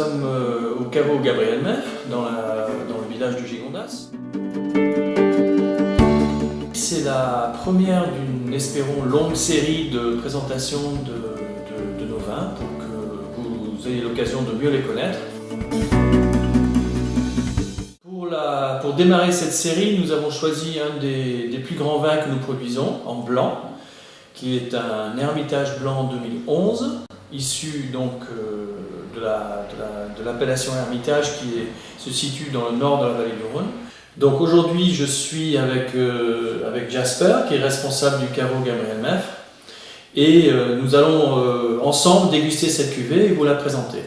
sommes au caveau Gabriel Meffre, dans le village du Gigondas. C'est la première d'une, espérons, longue série de présentations de nos vins pour que vous ayez l'occasion de mieux les connaître. Pour démarrer cette série, nous avons choisi un des plus grands vins que nous produisons, en blanc, qui est un Hermitage Blanc 2011, issu donc de l'appellation Hermitage qui se situe dans le nord de la vallée du Rhône. Donc aujourd'hui, je suis avec Jasper, qui est responsable du caveau Gabriel Meffre, et nous allons ensemble déguster cette cuvée et vous la présenter.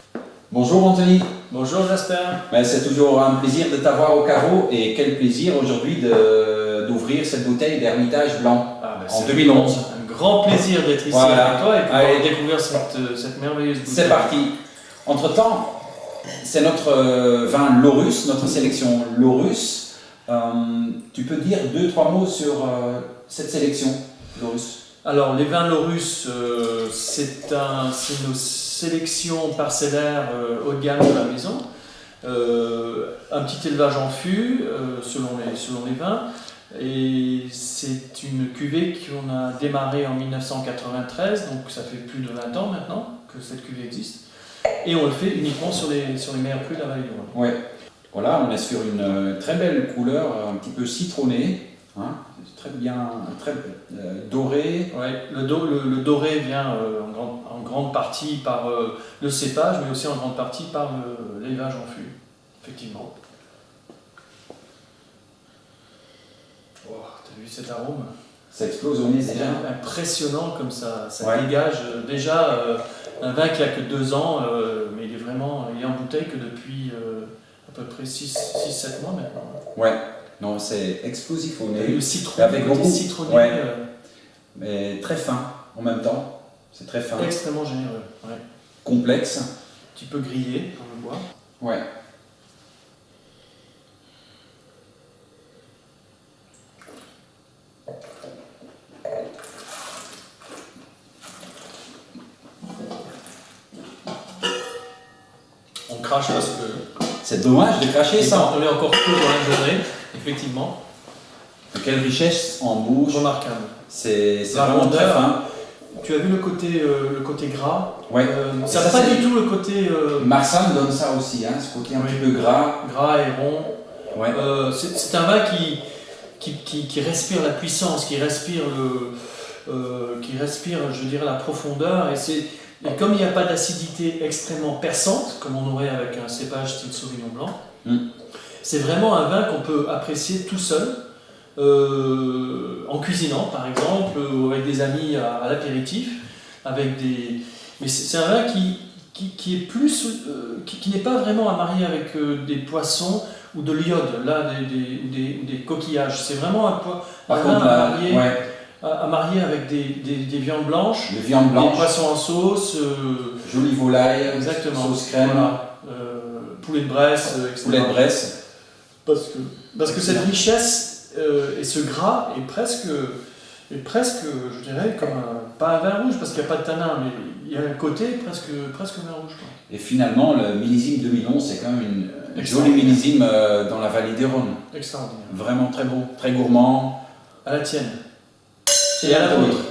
Bonjour Anthony. Bonjour Jasper. C'est toujours un plaisir de t'avoir au caveau, et quel plaisir aujourd'hui d'ouvrir cette bouteille d'Hermitage Blanc en 2011. Un grand plaisir d'être ici avec toi et de découvrir cette merveilleuse bouteille. C'est parti. Entre-temps, c'est notre vin Laurus, notre sélection Laurus. Tu peux dire 2-3 mots sur cette sélection Laurus? Alors, les vins Laurus, c'est nos sélections parcellaires haut de gamme de la maison. Un petit élevage en fût selon les vins. Et c'est une cuvée qu'on a démarrée en 1993, donc ça fait plus de 20 ans maintenant que cette cuvée existe. Et on le fait uniquement sur les meilleurs crus de la vallée du Rhône. Ouais. Voilà, on est sur une très belle couleur, un petit peu citronnée, hein, très bien, très doré. Ouais, le doré vient en grande partie par le cépage, mais aussi en grande partie par l'élevage en fût, effectivement. Oh, t'as vu cet arôme? Ça explose au nez C'est déjà. Impressionnant comme ça Ouais. Dégage déjà un vin qui a que 2 ans, mais il est en bouteille que depuis à peu près 6-7 mois maintenant. Ouais, non, c'est explosif au nez. Le citron, avec beaucoup citronné, ouais. Mais très fin en même temps. C'est très fin. extrêmement généreux. Ouais. Complexe. Un petit peu grillé dans le bois. Ouais. On crache parce que C'est dommage de cracher ça. on est encore peu dans la journée, effectivement. Quelle richesse en bouche. Remarquable. C'est La vraiment très rondeur. fin. Tu as vu le côté gras? Ouais. Ça Et n'a ça, pas c'est- du tout le côté Marsanne donne ça aussi, hein, ce côté un Oui. petit peu gras. gras et rond. Ouais. C'est un vin qui respire la puissance, qui respire je dirais, la profondeur. Et comme il n'y a pas d'acidité extrêmement perçante, comme on aurait avec un cépage style Sauvignon Blanc, c'est vraiment un vin qu'on peut apprécier tout seul, en cuisinant par exemple, ou avec des amis à l'apéritif, mais c'est un vin qui est plus, qui n'est pas vraiment à marier avec des poissons ou de l'iode, là, des coquillages. C'est vraiment un Par vin contre, à marier avec des viandes blanches, les viandes des blanches, poissons en sauce, jolie volaille, exactement, sauce crème, voilà, poulet de Bresse, etc. poulet de Bresse. Parce que cette richesse et ce gras est presque, je dirais, comme pas un vin rouge, parce qu'il n'y a pas de tanin, mais il y a un côté presque vin rouge, quoi. Et finalement, le millésime 2011, c'est quand même une jolie Extraordinaire. millésime dans la vallée des Rhônes. Extraordinaire. Vraiment très beau, très gourmand. À la tienne. Et à la vôtre. vôtre.